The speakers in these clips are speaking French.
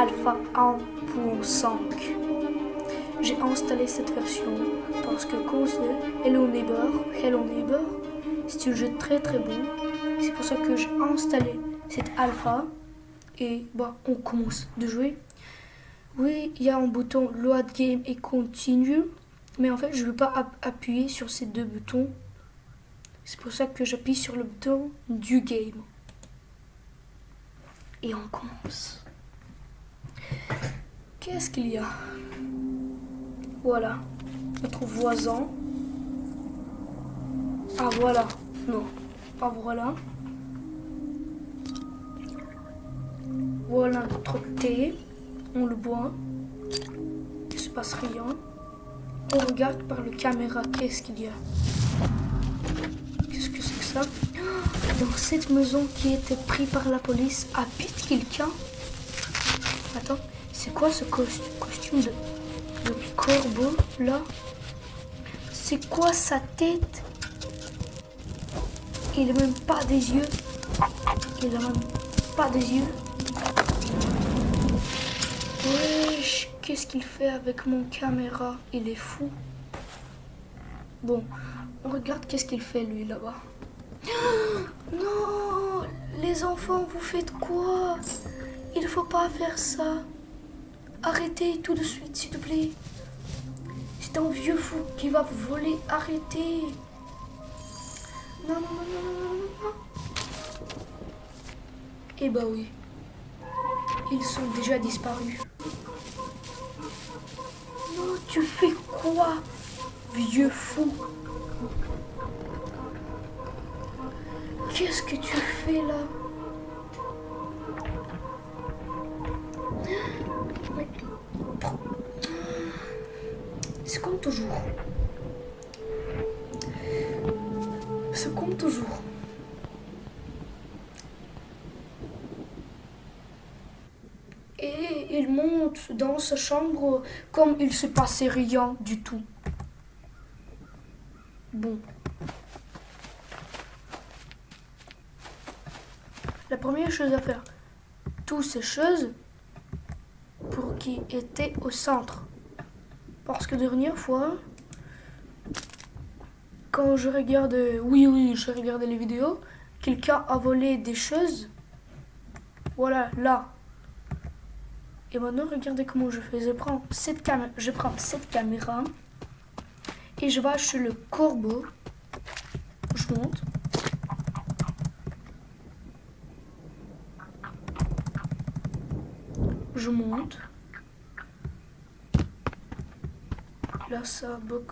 Alpha 1.5. J'ai installé cette version parce que comme c'est Hello Neighbor, c'est un jeu très très bon. C'est pour ça que j'ai installé cette alpha et on commence de jouer. Oui, il y a un bouton Load Game et Continue, mais en fait je ne veux pas appuyer sur ces deux boutons. C'est pour ça que j'appuie sur le bouton du game. Et on commence. Qu'est-ce qu'il y a? Voilà, notre voisin. Ah voilà, non, pas voilà. Voilà notre thé, on le boit, il ne se passe rien. On regarde par la caméra, qu'est-ce qu'il y a? Qu'est-ce que c'est que ça? Dans cette maison qui était prise par la police, habite quelqu'un? Attends, c'est quoi ce costume de corbeau là? C'est quoi sa tête? Il n'a même pas des yeux. Wesh, qu'est-ce qu'il fait avec mon caméra? Il est fou. Bon, on regarde qu'est-ce qu'il fait lui là-bas. Non, les enfants, vous faites quoi? Il ne faut pas faire ça. Arrêtez tout de suite, s'il te plaît. C'est un vieux fou qui va vous voler. Arrêtez. Non. Eh bah oui. Ils sont déjà disparus. Non, tu fais quoi, vieux fou? Qu'est-ce que tu fais là? Mais... C'est comme toujours. Et il monte dans sa chambre comme il ne se passait rien du tout. Bon. La première chose à faire, toutes ces choses pour qui étaient au centre. Parce que dernière fois, quand je regardais, je regardais les vidéos, quelqu'un a volé des choses. Voilà, là. Et maintenant, regardez comment je fais. Je prends cette caméra et je vais chez le corbeau. Je monte. Je monte. Là, ça bug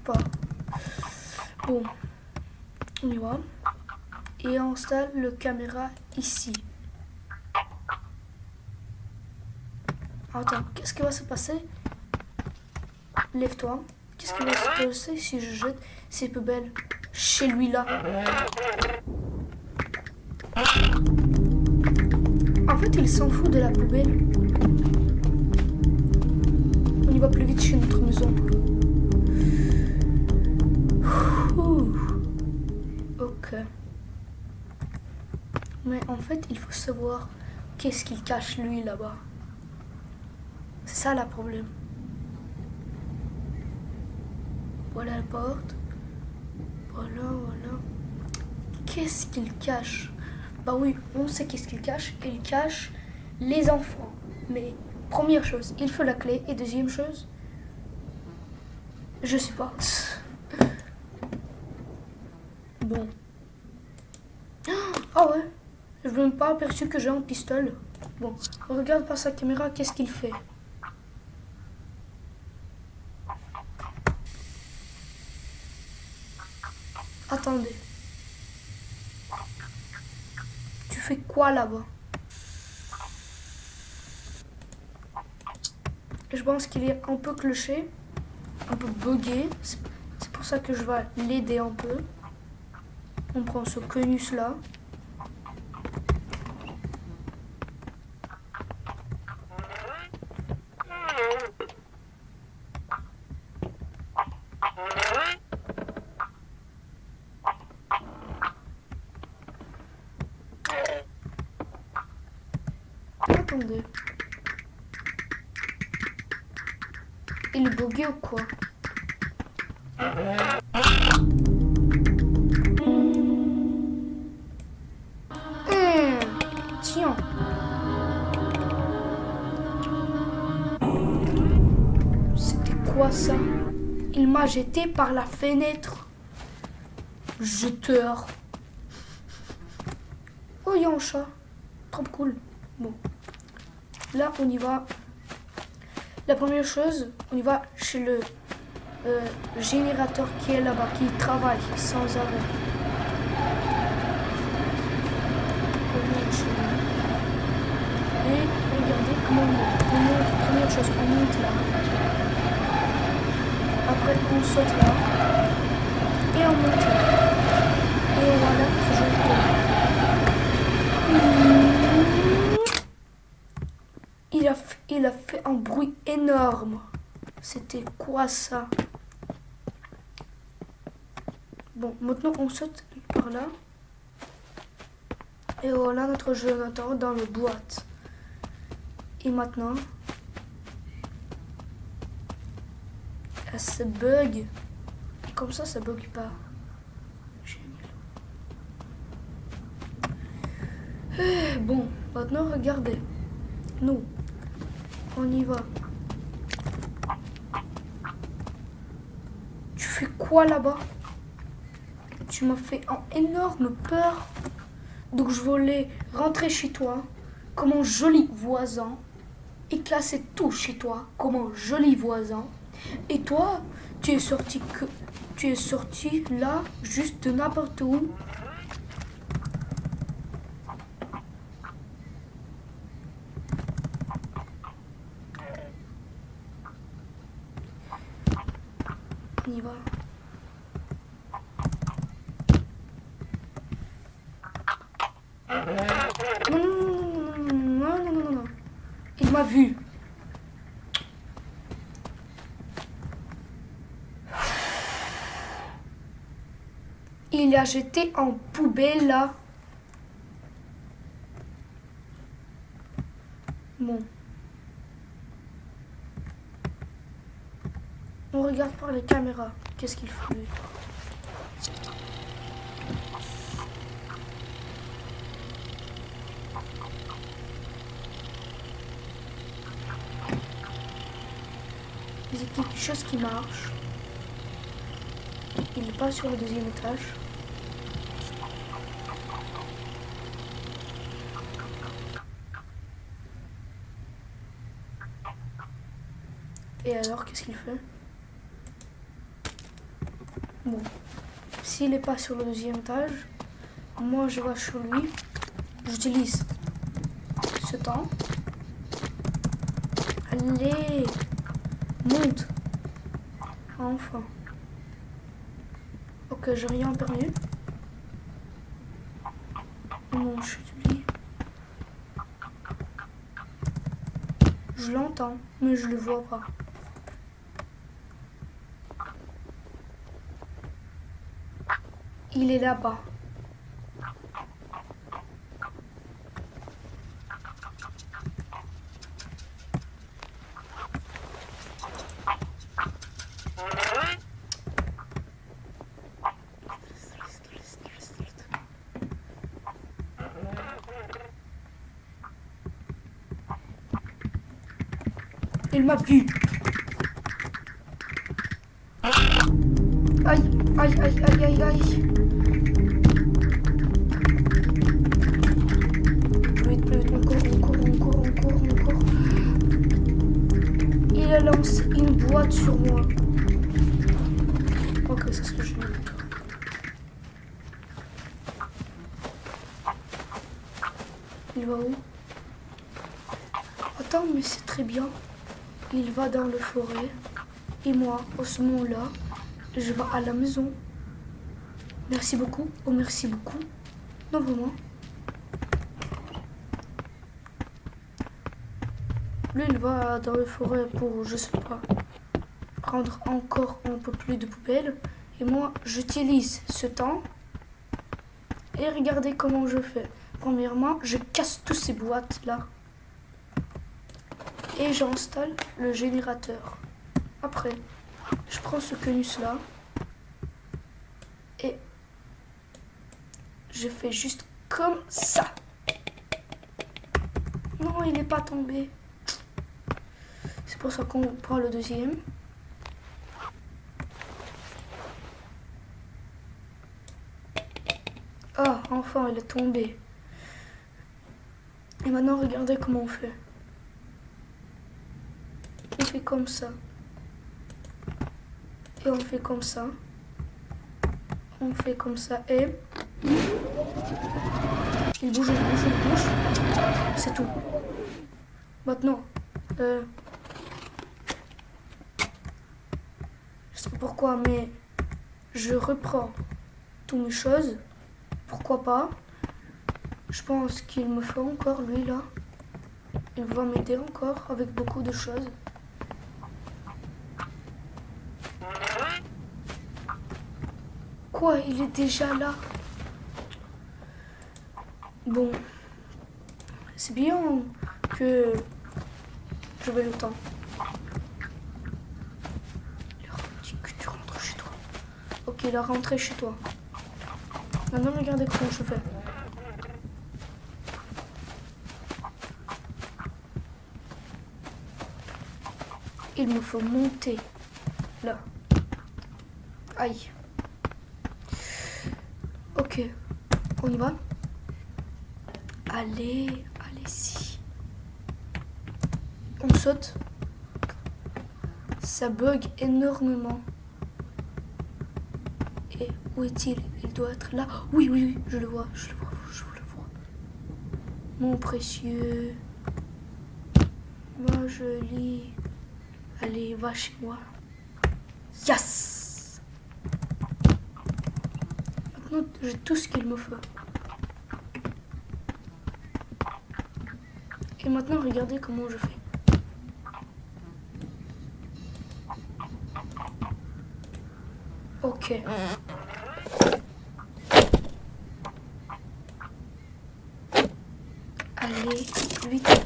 pas. Bon, on y va. Et on installe la caméra ici. Attends, qu'est-ce qui va se passer? Lève-toi. Qu'est-ce qui va se passer si je jette ces poubelles chez lui là? En fait, il s'en fout de la poubelle. On y va plus vite chez notre maison. Ok. Mais en fait, il faut savoir qu'est-ce qu'il cache lui là-bas. C'est ça le problème. Voilà la porte. Voilà. Qu'est-ce qu'il cache? Bah oui, on sait qu'est-ce qu'il cache. Il cache les enfants. Mais première chose, il faut la clé. Et deuxième chose, je sais pas. Bon. Ah ouais, je ne même pas aperçu que j'ai un pistolet. Bon, on regarde par sa caméra, qu'est-ce qu'il fait? Attendez. Tu fais quoi là-bas? Je pense qu'il est un peu cloché, un peu bugué. C'est pour ça que je vais l'aider un peu. On prend ce conus là. Attendez. Il est bugué ou quoi? Tiens. C'était quoi ça? Il m'a jeté par la fenêtre. Jeteur. Oh, il y a un chat. Trop cool. Bon. Là, on y va. La première chose, on y va chez le générateur qui est là-bas, qui travaille sans arrêt. On monte chez lui. Et regardez comment on monte. Première chose, on monte là. Après, on saute là. Et on monte là. Et voilà, il a fait un bruit énorme. C'était quoi ça? Bon, maintenant on saute par là. Et voilà notre générateur dans la boîte. Et maintenant, elle se bug. Et comme ça bug pas. Génial. Bon, maintenant regardez. Nous, on y va. Tu fais quoi là-bas? Tu m'as fait un énorme peur. Donc je voulais rentrer chez toi comme un joli voisin et classer tout chez toi comme un joli voisin. Et toi, tu es sorti là juste de n'importe où. On y va. Non. Il m'a vu. Il a jeté en poubelle là. Bon. On regarde par les caméras. Qu'est-ce qu'il fait? Il y a quelque chose qui marche. Il n'est pas sur le deuxième étage. Et alors, qu'est-ce qu'il fait? Bon, s'il n'est pas sur le deuxième étage, moi je vais chez lui. J'utilise ce temps. Allez, monte. Enfin. Ok, j'ai rien perdu. Non, je suis du lit. Je l'entends, mais je le vois pas. Il est là-bas. Il m'a vu. Aïe, aïe, aïe, aïe, aïe, aïe. Plus vite, encore. Il a lancé une boîte sur moi. Ok, c'est ce que je veux. Il va où? Attends, mais c'est très bien. Il va dans la forêt. Et moi, au ce moment-là, je vais à la maison. Merci beaucoup. Oh, merci beaucoup. Non, vraiment. Lui, il va dans la forêt pour, je sais pas, prendre encore un peu plus de poubelles. Et moi, j'utilise ce temps. Et regardez comment je fais. Premièrement, je casse toutes ces boîtes-là. Et j'installe le générateur. Après, je prends ce conus là et je fais juste comme ça. Non, il n'est pas tombé. C'est pour ça qu'on prend le deuxième. Ah, enfin, il est tombé. Et maintenant, regardez comment on fait. On fait comme ça. Et on fait comme ça. On fait comme ça et... il bouge, il bouge, il bouge. C'est tout. Maintenant, je sais pas pourquoi, mais je reprends toutes mes choses. Pourquoi pas? Je pense qu'il me faut encore lui là. Il va m'aider encore avec beaucoup de choses. Quoi? Il est déjà là? Bon. C'est bien que je vais le temps. Il a dit que tu rentres chez toi. Ok, il a rentré chez toi. Maintenant, regardez comment je fais. Il me faut monter là. Aïe. Ok, on y va? Allez, allez-y. On saute. Ça bug énormément. Et où est-il? Il doit être là. Oui, oui, oui, je le vois, je le vois, je le vois. Mon précieux. Ma jolie. Allez, va chez moi. Yes! Maintenant, j'ai tout ce qu'il me faut. Et maintenant, regardez comment je fais. Ok. Allez, vite.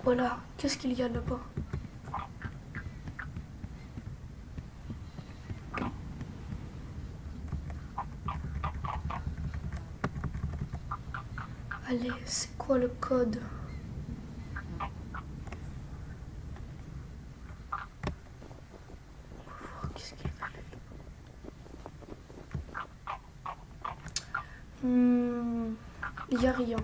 Voilà, qu'est-ce qu'il y a là-bas? Allez, c'est quoi le code? On va voir qu'est-ce qu'il fait lui. Il n'y a rien.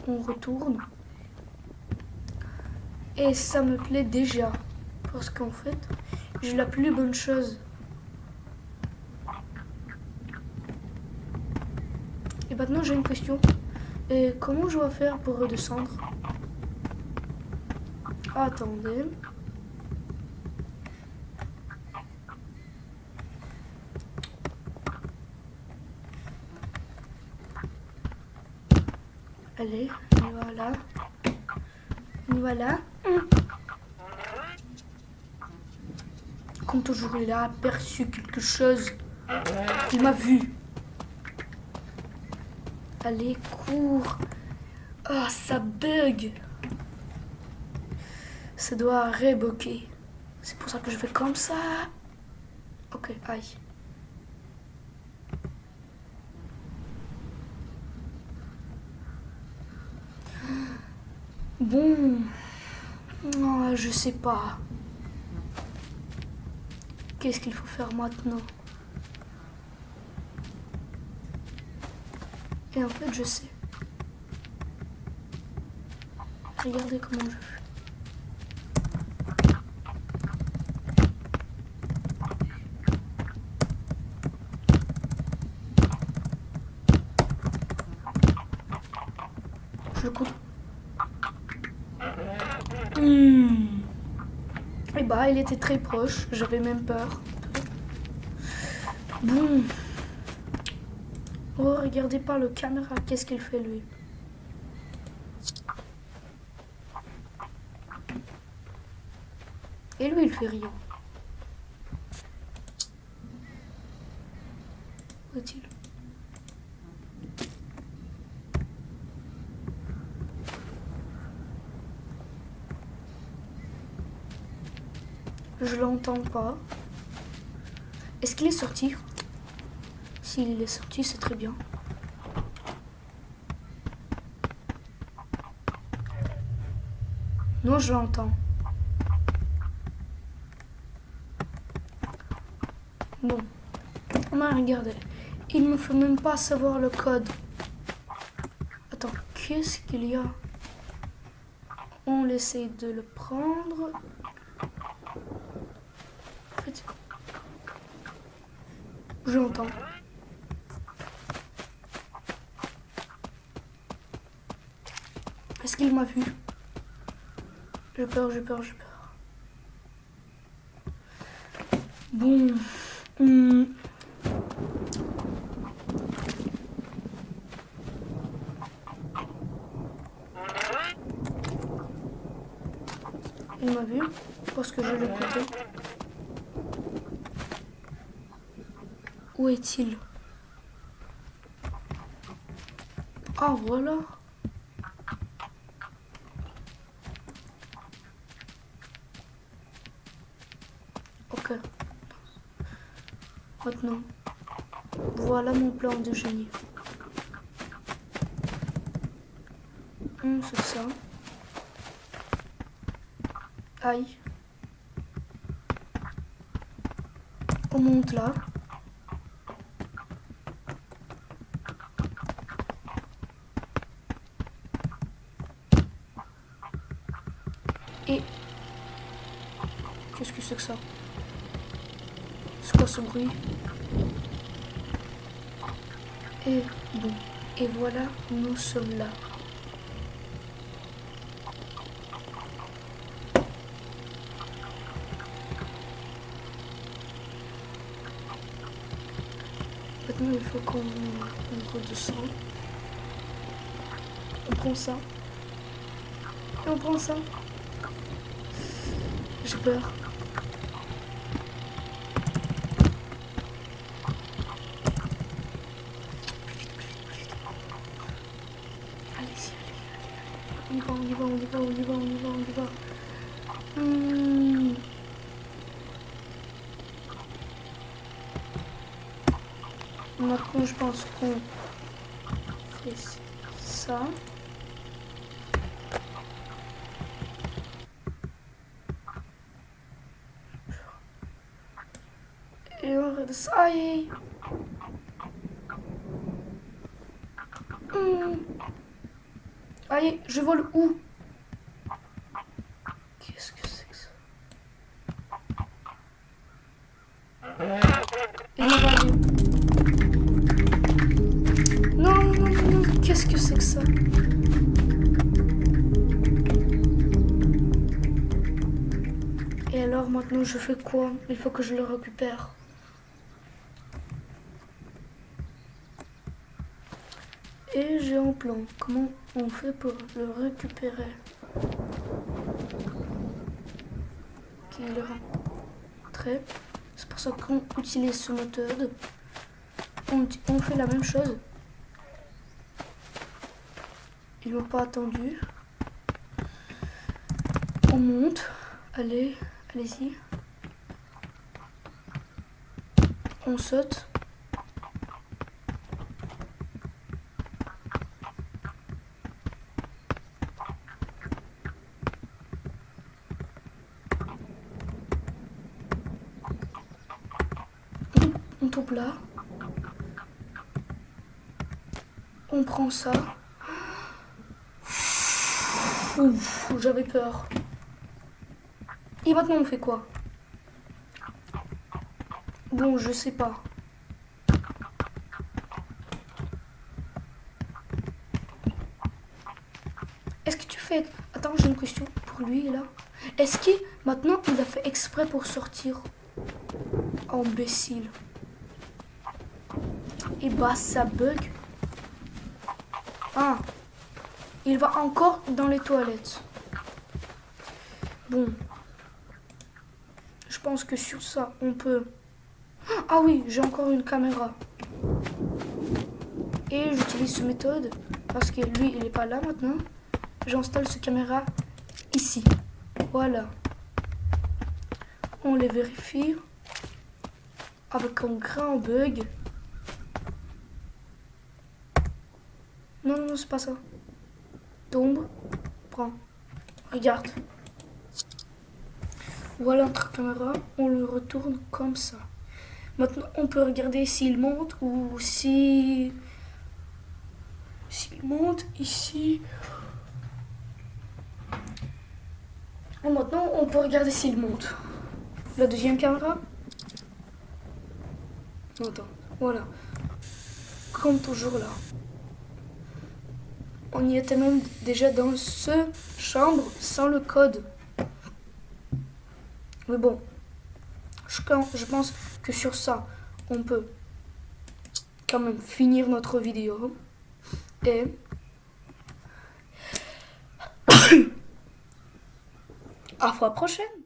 On retourne. Et ça me plaît déjà. Parce qu'en fait, j'ai la plus bonne chose. Et maintenant, j'ai une question. Et comment je dois faire pour redescendre? Attendez. Allez, voilà. Voilà. Comme toujours, il a aperçu quelque chose. Il m'a vu. Allez, cours. Ah, ça bug. Ça doit rebugger. C'est pour ça que je fais comme ça. Ok, aïe. Bon. Non, je sais pas. Qu'est-ce qu'il faut faire maintenant? Et en fait, je sais. Regardez comment je fais. Je le compte. Et bah, il était très proche. J'avais même peur. Bon. Oh, regardez par le caméra. Qu'est-ce qu'il fait, lui? Et lui, il fait rien. Où est-il? Je l'entends pas. Est-ce qu'il est sorti? S'il est sorti, c'est très bien. Non, je l'entends. Bon, on a regardé. Il me faut même pas savoir le code. Attends, qu'est-ce qu'il y a? On essaie de le prendre. En fait, je l'entends. Est-ce qu'il m'a vu? J'ai peur, j'ai peur, j'ai peur. Bon. Il m'a vu parce que je l'écoutais. Où est-il? Ah, voilà. Ok. Maintenant, voilà mon plan de génie. C'est ça. Aïe. On monte là. Et... qu'est-ce que c'est que ça? C'est quoi ce bruit? Et bon. Et voilà, nous sommes là. Maintenant, il faut qu'on redescende. On prend ça. Et on prend ça. J'ai peur. Plus vite, plus vite, plus vite. Allez-y, allez. On y va, on y va, on y va, on y va, on y va, on y va. Maintenant, je pense qu'on fait ça. Et on redescend. Aïe! Aïe, je vole où? Qu'est-ce que c'est que ça? Il m'a valu. Non, non, non, non, non. Qu'est-ce que c'est que ça? Et alors maintenant je fais quoi? Il faut que je le récupère. Et j'ai un plan. Comment on fait pour le récupérer? Ok, il est rentré. C'est pour ça qu'on utilise ce méthode. On fait la même chose. Ils m'ont pas attendu. On monte. Allez, allez-y. On saute. On tombe là. On prend ça. Ouf, j'avais peur. Et maintenant on fait quoi? Bon, je sais pas. Est-ce que tu fais... Attends, j'ai une question pour lui là. Est-ce que maintenant il a fait exprès pour sortir? Imbécile. Et bah ça bug. Ah. Il va encore dans les toilettes. Bon. Je pense que sur ça, on peut... Ah oui, j'ai encore une caméra. Et j'utilise cette méthode parce que lui, il n'est pas là maintenant. J'installe cette caméra ici. Voilà. on les vérifie avec un grand bug. Non, non, c'est pas ça. Tombe, prends, regarde. Voilà notre caméra, on le retourne comme ça. Maintenant, on peut regarder s'il monte ou s'il monte ici. Et maintenant, on peut regarder s'il monte. La deuxième caméra. Attends, voilà. Comme toujours là. On y était même déjà dans ce chambre sans le code. Mais bon, je pense que sur ça, on peut quand même finir notre vidéo. Et à la fois prochaine.